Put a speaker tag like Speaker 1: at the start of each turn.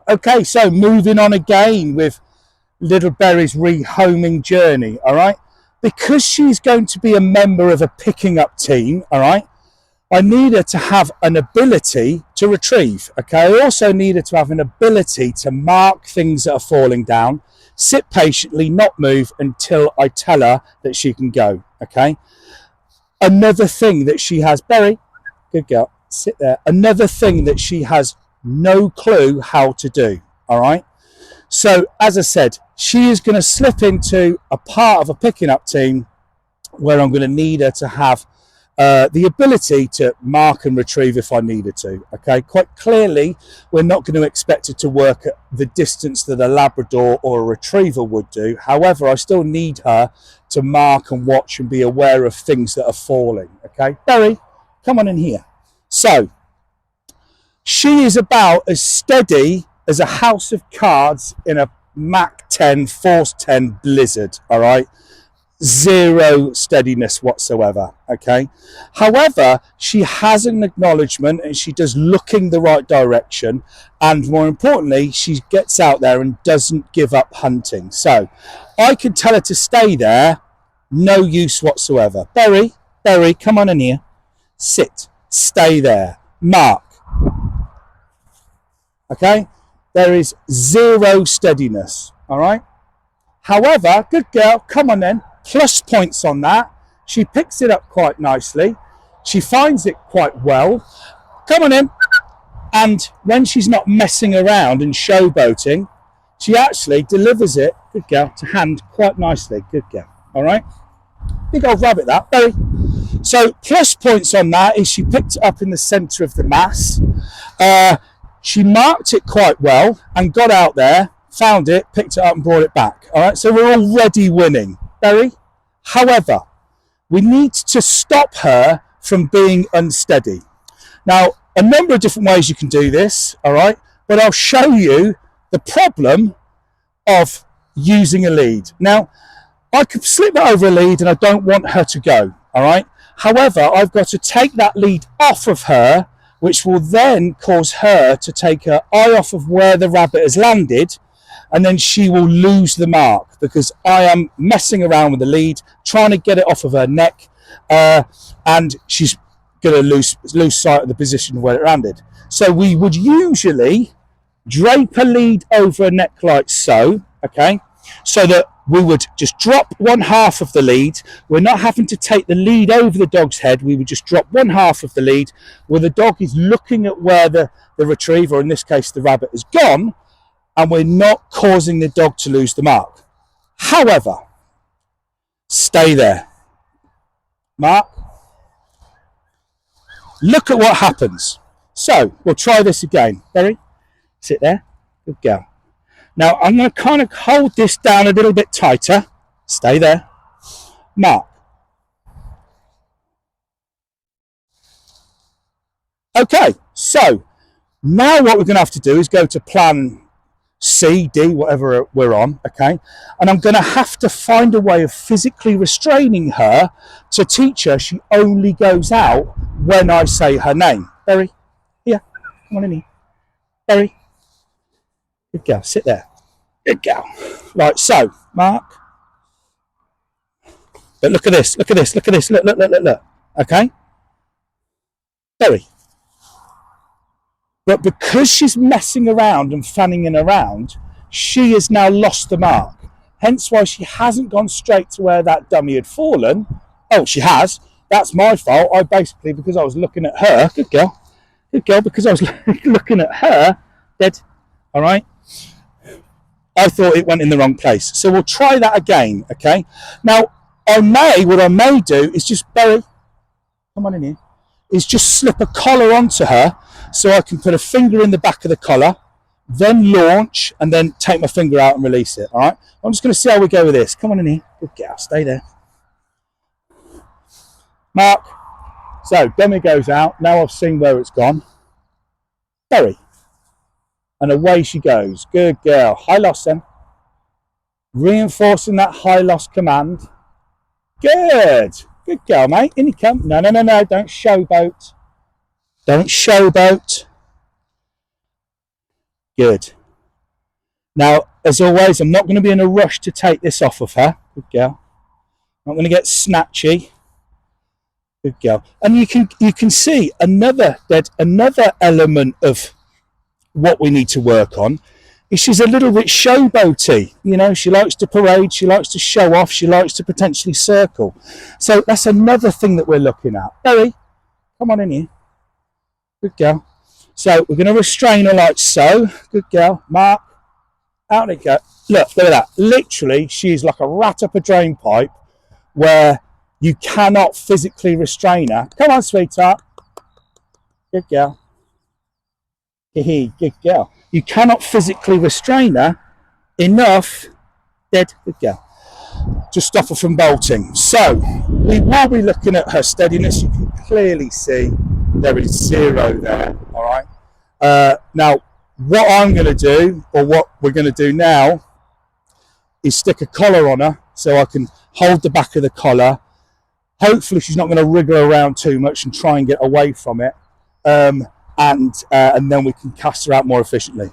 Speaker 1: Okay, so moving on again with little Berry's rehoming journey, all right? Because she's going to be a member of a picking up team, all right, I need her to have an ability to retrieve, okay? I also need her to have an ability to mark things that are falling down, sit patiently, not move until I tell her that she can go, okay? Another thing that she has, Berry, good girl, sit there. Another thing that she has no clue how to do, all right? So, as I said, she is going to slip into a part of a picking up team where I'm going to need her to have the ability to mark and retrieve if I needed to. Okay, quite clearly, we're not going to expect her to work at the distance that a Labrador or a Retriever would do. However, I still need her to mark and watch and be aware of things that are falling. Okay, Berry, come on in here. So, she is about as steady as a house of cards in a Mach 10 Force 10 blizzard. All right. Zero steadiness whatsoever, okay? However, she has an acknowledgement and she does looking the right direction, and more importantly, she gets out there and doesn't give up hunting. So I could tell her to stay there, no use whatsoever. Berry, come on in here. Sit, stay there, mark. Okay? There is zero steadiness, all right? However, good girl, come on then. Plus points on that. She picks it up quite nicely. She finds it quite well. Come on in. And when she's not messing around and showboating, she actually delivers it, good girl, to hand quite nicely. Good girl. All right. Big old rabbit that, Berry. So plus points on that is she picked it up in the centre of the mass. She marked it quite well and got out there, found it, picked it up and brought it back. All right. So we're already winning. Berry. However, we need to stop her from being unsteady. Now, a number of different ways you can do this, all right? But I'll show you the problem of using a lead. Now, I could slip over a lead and I don't want her to go, all right? However, I've got to take that lead off of her, which will then cause her to take her eye off of where the rabbit has landed, and then she will lose the mark because I am messing around with the lead, trying to get it off of her neck, and she's going to lose sight of the position where it landed. So we would usually drape a lead over a neck like so, okay, so that we would just drop one half of the lead. We're not having to take the lead over the dog's head. We would just drop one half of the lead where the dog is looking at where the retriever, or in this case the rabbit, has gone, and we're not causing the dog to lose the mark. However, stay there. Mark. Look at what happens. So, we'll try this again. Berry, sit there. Good girl. Now, I'm going to kind of hold this down a little bit tighter. Stay there. Mark. Okay, so now what we're going to have to do is go to plan C, D, whatever we're on, okay? And I'm going to have to find a way of physically restraining her to teach her she only goes out when I say her name. Berry, here, come on in here. Berry, good girl, sit there. Good girl. Right, so, Mark. But look at this, look, okay? Berry. But because she's messing around and fanning around, she has now lost the mark. Hence why she hasn't gone straight to where that dummy had fallen. Oh, she has. That's my fault. I basically, because I was looking at her, good girl, because I was looking at her, dead, all right? I thought it went in the wrong place. So we'll try that again, okay? Now, what I may do is just, Berry, come on in here, is just slip a collar onto her so I can put a finger in the back of the collar, then launch, and then take my finger out and release it, all right? I'm just going to see how we go with this. Come on in here. Good girl. Stay there. Mark. So, dummy goes out. Now I've seen where it's gone. Berry. And away she goes. Good girl. High loss then. Reinforcing that high loss command. Good. Good girl, mate. In you come. No. Don't showboat. Don't showboat. Good. Now, as always, I'm not going to be in a rush to take this off of her. Good girl. I'm not going to get snatchy. Good girl. And you can see another element of what we need to work on is she's a little bit showboaty. You know, she likes to parade, she likes to show off, she likes to potentially circle. So that's another thing that we're looking at. Berry, come on in here. Good girl. So we're going to restrain her like so. Good girl. Mark. Out it go. Look at that. Literally, she's like a rat up a drain pipe where you cannot physically restrain her. Come on, sweetheart. Good girl. Good girl. You cannot physically restrain her enough. Dead. Good girl. To stop her from bolting. So we will be looking at her steadiness. You can clearly see there is 0 there. All right. Now, what I'm going to do, or what we're going to do now, is stick a collar on her so I can hold the back of the collar. Hopefully she's not going to wriggle around too much and try and get away from it. And then we can cast her out more efficiently.